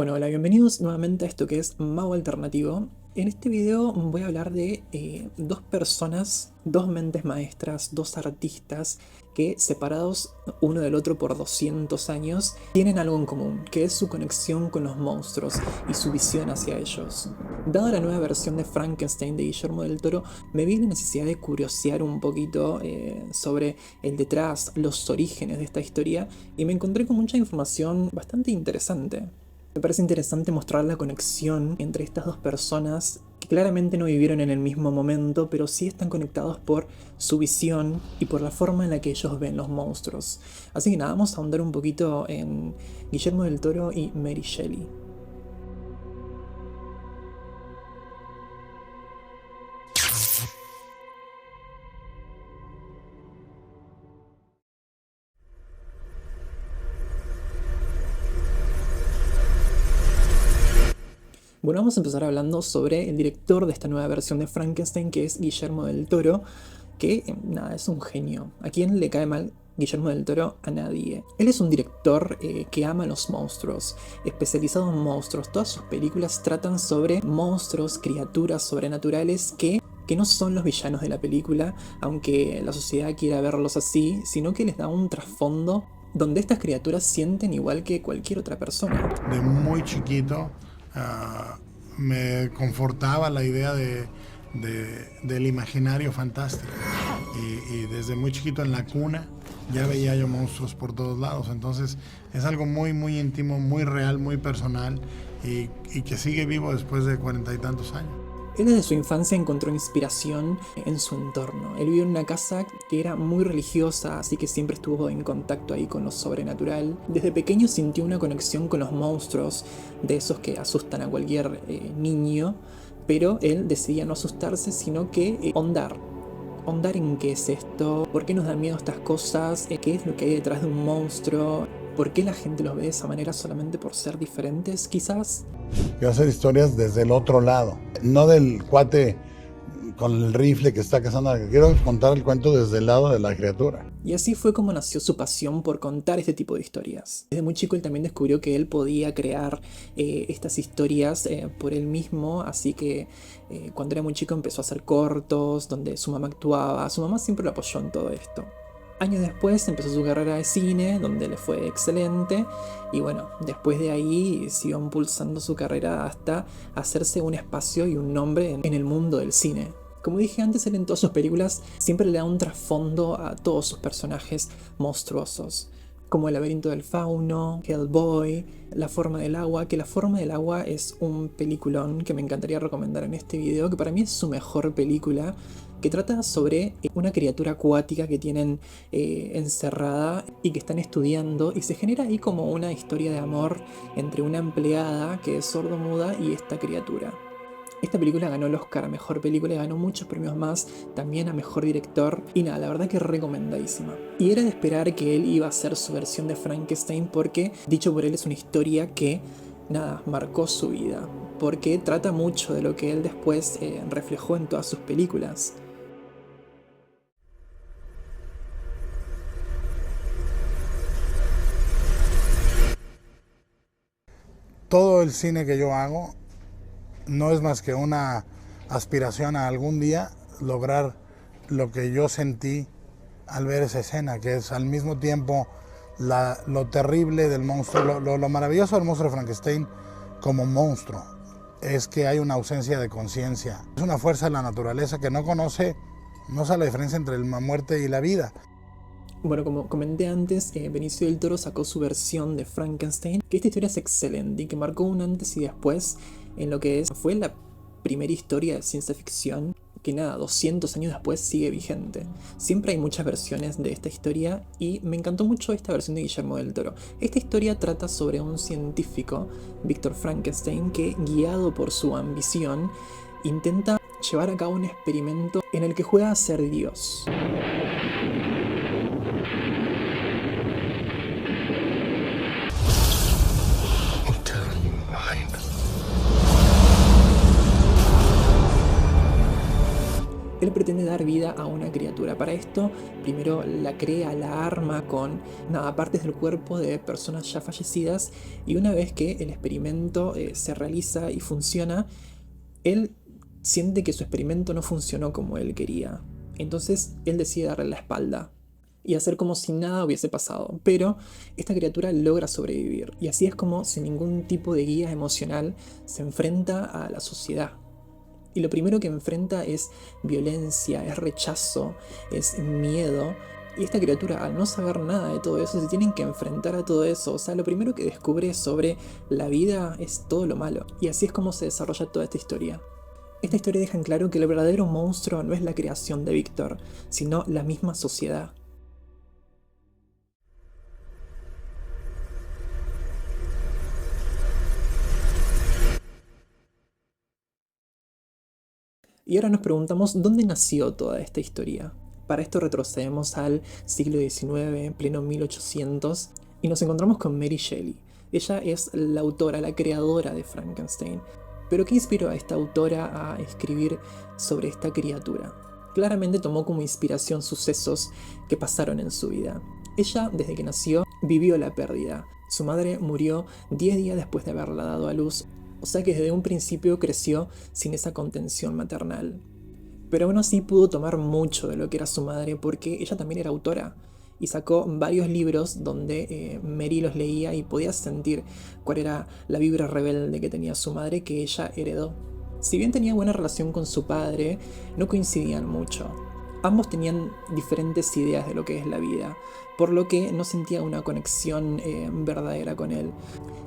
Bueno, hola, bienvenidos nuevamente a esto que es Mago Alternativo. En este video voy a hablar de dos personas, dos mentes maestras, dos artistas que separados uno del otro por 200 años tienen algo en común, que es su conexión con los monstruos y su visión hacia ellos. Dada la nueva versión de Frankenstein de Guillermo del Toro, me vi la necesidad de curiosear un poquito sobre el detrás, los orígenes de esta historia y me encontré con mucha información bastante interesante. Me parece interesante mostrar la conexión entre estas dos personas que claramente no vivieron en el mismo momento, pero sí están conectados por su visión y por la forma en la que ellos ven los monstruos. Así que nada, vamos a ahondar un poquito en Guillermo del Toro y Mary Shelley. Bueno, vamos a empezar hablando sobre el director de esta nueva versión de Frankenstein, que es Guillermo del Toro, que nada, es un genio. ¿A quién le cae mal Guillermo del Toro? A nadie. Él es un director que ama los monstruos, especializado en monstruos. Todas sus películas tratan sobre monstruos, criaturas sobrenaturales que no son los villanos de la película, aunque la sociedad quiera verlos así, sino que les da un trasfondo donde estas criaturas sienten igual que cualquier otra persona. De muy chiquito me confortaba la idea del imaginario fantástico y desde muy chiquito en la cuna ya veía yo monstruos por todos lados. Entonces es algo muy muy íntimo, muy real, muy personal y que sigue vivo después de 40 y tantos años. Él desde su infancia encontró inspiración en su entorno. Él vivió en una casa que era muy religiosa, así que siempre estuvo en contacto ahí con lo sobrenatural. Desde pequeño sintió una conexión con los monstruos, de esos que asustan a cualquier niño, pero él decidía no asustarse, sino que hondar en qué es esto, por qué nos dan miedo estas cosas, qué es lo que hay detrás de un monstruo, por qué la gente los ve de esa manera solamente por ser diferentes, quizás. Quiero hacer historias desde el otro lado, no del cuate con el rifle que está cazando. Quiero contar el cuento desde el lado de la criatura. Y así fue como nació su pasión por contar este tipo de historias. Desde muy chico él también descubrió que él podía crear estas historias por él mismo, así que cuando era muy chico empezó a hacer cortos donde su mamá actuaba. Su mamá siempre lo apoyó en todo esto. Años después empezó su carrera de cine, donde le fue excelente, y bueno, después de ahí siguió impulsando su carrera hasta hacerse un espacio y un nombre en el mundo del cine. Como dije antes, él en todas sus películas siempre le da un trasfondo a todos sus personajes monstruosos, como El laberinto del fauno, Hellboy, La forma del agua, que La forma del agua es un peliculón que me encantaría recomendar en este video, que para mí es su mejor película, que trata sobre una criatura acuática que tienen encerrada y que están estudiando, y se genera ahí como una historia de amor entre una empleada que es sordomuda y esta criatura. Esta película ganó el Oscar a Mejor Película y ganó muchos premios más, también a Mejor Director, y nada, la verdad que recomendadísima. Y era de esperar que él iba a hacer su versión de Frankenstein porque, dicho por él, es una historia que, nada, marcó su vida, porque trata mucho de lo que él después reflejó en todas sus películas. Todo el cine que yo hago no es más que una aspiración a algún día lograr lo que yo sentí al ver esa escena, que es al mismo tiempo lo terrible del monstruo, lo maravilloso del monstruo de Frankenstein como monstruo, es que hay una ausencia de conciencia. Es una fuerza de la naturaleza que no sabe la diferencia entre la muerte y la vida. Bueno, como comenté antes, Benicio del Toro sacó su versión de Frankenstein, que esta historia es excelente y que marcó un antes y después en lo que fue la primera historia de ciencia ficción que nada, 200 años después sigue vigente. Siempre hay muchas versiones de esta historia y me encantó mucho esta versión de Guillermo del Toro. Esta historia trata sobre un científico, Víctor Frankenstein, que guiado por su ambición intenta llevar a cabo un experimento en el que juega a ser Dios. Él pretende dar vida a una criatura. Para esto, primero la crea, la arma con partes del cuerpo de personas ya fallecidas, y una vez que el experimento se realiza y funciona, él siente que su experimento no funcionó como él quería. Entonces él decide darle la espalda y hacer como si nada hubiese pasado. Pero esta criatura logra sobrevivir, y así es como, sin ningún tipo de guía emocional, se enfrenta a la sociedad. Y lo primero que enfrenta es violencia, es rechazo, es miedo. Y esta criatura, al no saber nada de todo eso, se tienen que enfrentar a todo eso. O sea, lo primero que descubre sobre la vida es todo lo malo. Y así es como se desarrolla toda esta historia. Esta historia deja en claro que el verdadero monstruo no es la creación de Víctor, sino la misma sociedad. Y ahora nos preguntamos dónde nació toda esta historia. Para esto retrocedemos al siglo XIX, pleno 1800, y nos encontramos con Mary Shelley. Ella es la autora, la creadora de Frankenstein. Pero ¿qué inspiró a esta autora a escribir sobre esta criatura? Claramente tomó como inspiración sucesos que pasaron en su vida. Ella, desde que nació, vivió la pérdida. Su madre murió 10 días después de haberla dado a luz, o sea que desde un principio creció sin esa contención maternal. Pero aún así pudo tomar mucho de lo que era su madre, porque ella también era autora y sacó varios libros donde Mary los leía y podía sentir cuál era la vibra rebelde que tenía su madre, que ella heredó. Si bien tenía buena relación con su padre, no coincidían mucho. Ambos tenían diferentes ideas de lo que es la vida, por lo que no sentía una conexión verdadera con él.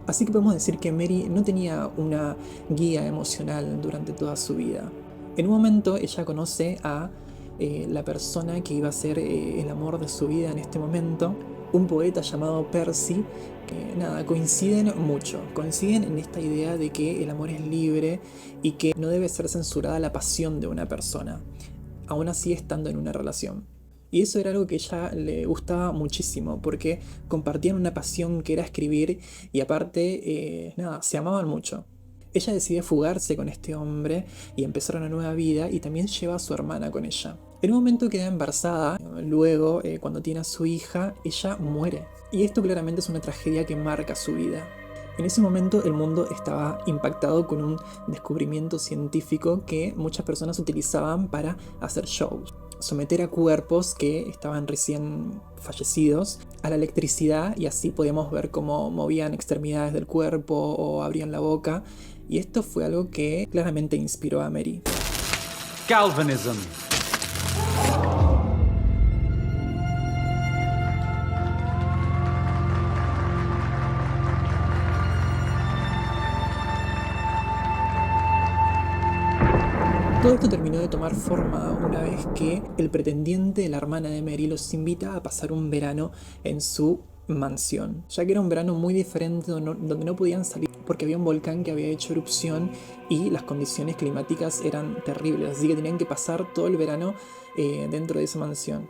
Así que podemos decir que Mary no tenía una guía emocional durante toda su vida. En un momento ella conoce a la persona que iba a ser el amor de su vida en este momento, un poeta llamado Percy, que coinciden mucho, coinciden en esta idea de que el amor es libre y que no debe ser censurada la pasión de una persona, aún así estando en una relación. Y eso era algo que a ella le gustaba muchísimo, porque compartían una pasión que era escribir, y aparte, se amaban mucho. Ella decide fugarse con este hombre y empezar una nueva vida, y también lleva a su hermana con ella. En un momento queda embarazada, luego, cuando tiene a su hija, ella muere. Y esto claramente es una tragedia que marca su vida. En ese momento el mundo estaba impactado con un descubrimiento científico que muchas personas utilizaban para hacer shows. Someter a cuerpos que estaban recién fallecidos a la electricidad, y así podíamos ver cómo movían extremidades del cuerpo o abrían la boca. Y esto fue algo que claramente inspiró a Mary. Galvanism. Todo esto terminó de tomar forma una vez que el pretendiente de la hermana de Mary los invita a pasar un verano en su mansión, ya que era un verano muy diferente donde no podían salir porque había un volcán que había hecho erupción y las condiciones climáticas eran terribles, así que tenían que pasar todo el verano dentro de esa mansión.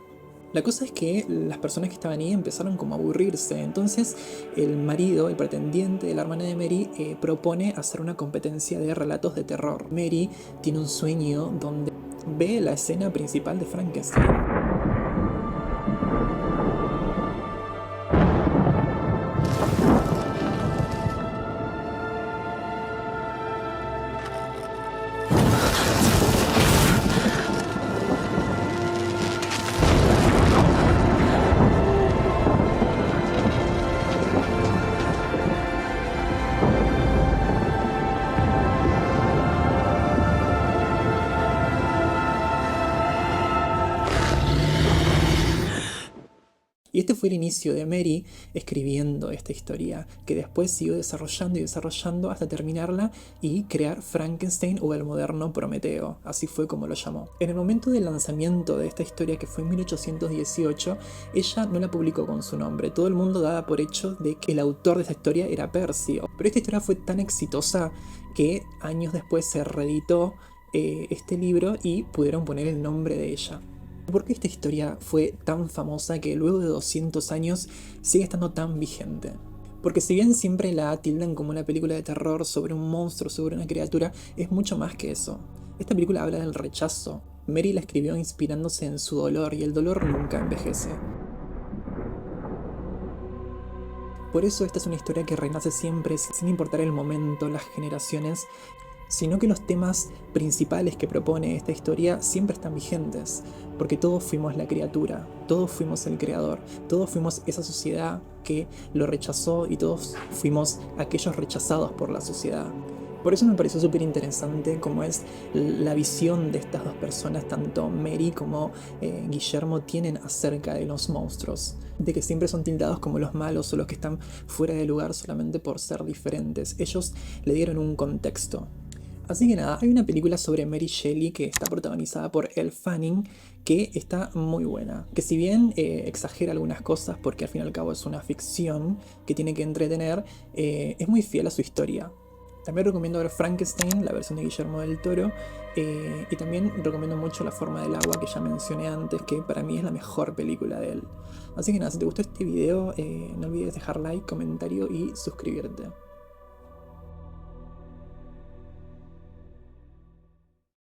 La cosa es que las personas que estaban ahí empezaron como a aburrirse, entonces el marido, el pretendiente de la hermana de Mary, propone hacer una competencia de relatos de terror. Mary tiene un sueño donde ve la escena principal de Frankenstein. Y este fue el inicio de Mary escribiendo esta historia, que después siguió desarrollando y desarrollando hasta terminarla y crear Frankenstein, o el moderno Prometeo, así fue como lo llamó. En el momento del lanzamiento de esta historia, que fue en 1818, ella no la publicó con su nombre. Todo el mundo daba por hecho de que el autor de esta historia era Percy. Pero esta historia fue tan exitosa que años después se reeditó este libro y pudieron poner el nombre de ella. ¿Por qué esta historia fue tan famosa que luego de 200 años sigue estando tan vigente? Porque si bien siempre la tildan como una película de terror sobre un monstruo, sobre una criatura, es mucho más que eso. Esta película habla del rechazo, Mary la escribió inspirándose en su dolor y el dolor nunca envejece. Por eso esta es una historia que renace siempre, sin importar el momento, las generaciones, sino que los temas principales que propone esta historia siempre están vigentes, porque todos fuimos la criatura, todos fuimos el creador, todos fuimos esa sociedad que lo rechazó y todos fuimos aquellos rechazados por la sociedad. Por eso me pareció súper interesante cómo es la visión de estas dos personas, tanto Mary como Guillermo, tienen acerca de los monstruos, de que siempre son tildados como los malos o los que están fuera de lugar solamente por ser diferentes. Ellos le dieron un contexto. Así que nada, hay una película sobre Mary Shelley que está protagonizada por Elle Fanning, que está muy buena. Que si bien exagera algunas cosas, porque al fin y al cabo es una ficción que tiene que entretener, es muy fiel a su historia. También recomiendo ver Frankenstein, la versión de Guillermo del Toro, y también recomiendo mucho La forma del agua, que ya mencioné antes, que para mí es la mejor película de él. Así que nada, si te gustó este video, no olvides dejar like, comentario y suscribirte.